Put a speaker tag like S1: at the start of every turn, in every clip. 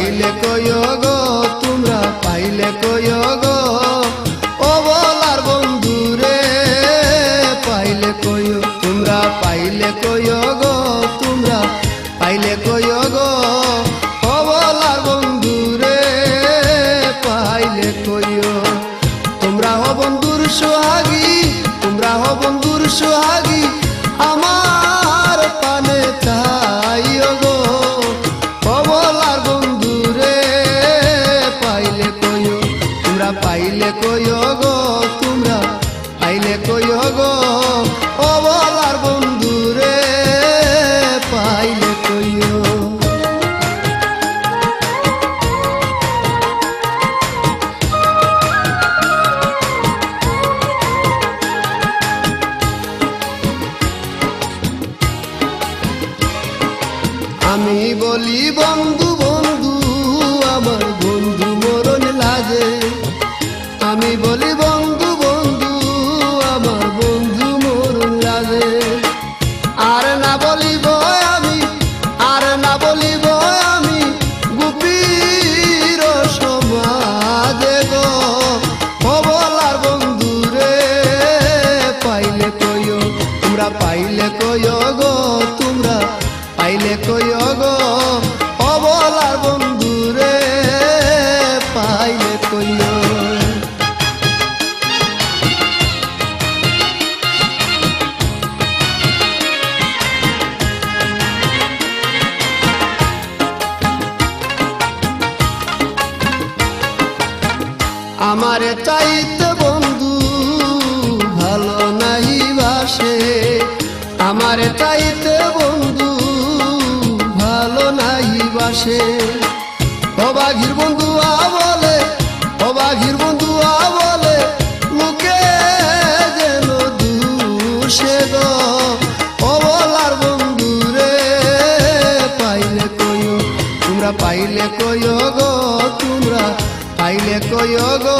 S1: পাইলে কইও গো, তোমরা পাইলে কইও গো, ও বলার বন্ধু রে পাইলে কইও, তোমরা পাইলে কইও গো, তোমরা পাইলে কইও গো, ও বলার বন্ধু রে পাইলে কইও। তোমরা হো বন্ধুর সোহাগী, তোমরা হো বন্ধুর সোহাগী, আমার পানে চাইও গো, ও বলার বন্ধু রে পাইলে কইও, তোমরা পাইলে কইও গো, তোমরা পাইলে কইও গো, ও বলার বন্ধু রে পাইলে কইও। আমি বলি বন্ধু বন্ধু, আমার বন্ধু মরণ লাজে, আমি বলি বন্ধু বন্ধু, আমার বন্ধু মরণ লাজে, আর না বলিব আমি, আর না বলিব আমি গুপির সমাজে গো, ও বলার বন্ধু রে পাইলে কইও, তোমরা পাইলে কইও গো, তোমরা পাইলে কইও গো, ও বলার বন্ধু রে পাইলে কইও। আমারে চাইতে বন্ধু ভালো নাই বাসে, আমারে চাইতে বন্ধু ভালো নাই বাসে, ও বাঘির বন্ধু বলে, ও বাঘির বন্ধু বলে, মুখে যেন দুষে গো, ও বলার বন্ধু রে পাইলে কইও, তোমরা পাইলে কইও গো, তোমরা পাইলে কইও গো,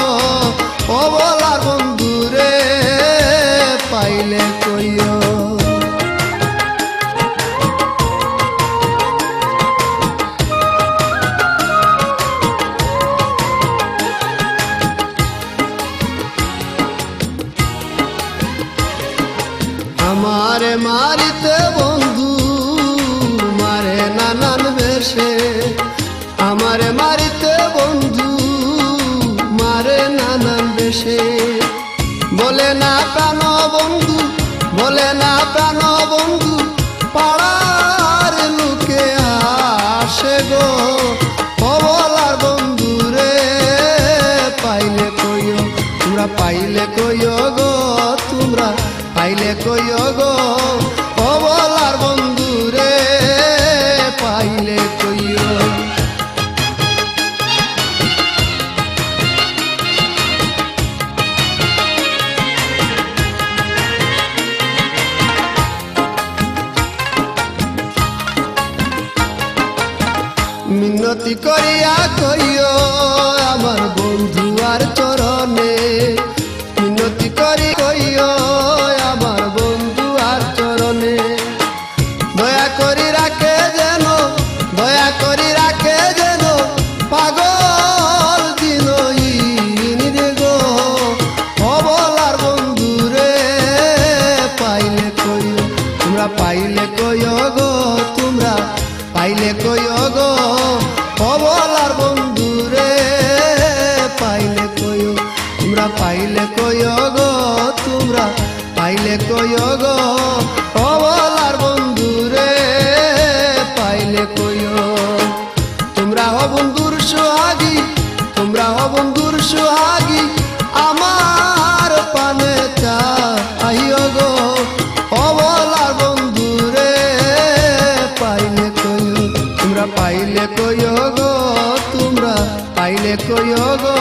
S1: ও বলার বন্ধু রে পাইলে কইও। আমারে মারিতে বন্ধু মারে নানান বেশে, আমারে মারিতে বন্ধু মারে নানান বেশে, বলে না প্রাণ বন্ধু, বলে না প্রাণ বন্ধু, পাড়ার লোকে আসে গো, ও বলার বন্ধু রে পাইলে কইও, তোমরা পাইলে কইও গো, তোমরা পাইলে কইও গো, ও বলার বন্ধু রে পাইলে কইও। মিনতি করিয়া কইও আমার বন্ধু আর চরণে, মিনতি করি কইও আমার বন্ধু আর চরণে, দয়া করি রাখে যেন, দয়া করি রাখে যেন পাগল দিনহীন রে গো, ও বলার বন্ধু রে পাইলে কইও, তোমরা পাইলে কইও গো, তোমরা পাইলে কইও গো, ও বলার বন্ধু রে পাইলে কইও, তোমরা পাইলে কইও গো, তোমরা পাইলে কইও গো, ও বলার বন্ধু রে পাইলে কইও। তোমরা হো বন্ধুর সোহাগী, তোমরা হো বন্ধুর সোহাগী, আমার পানে চাইও গো, ও বলার বন্ধু রে পাইলে কইও, তোমরা পাইলে কইও গো, তোমরা পাইলে কইও গো,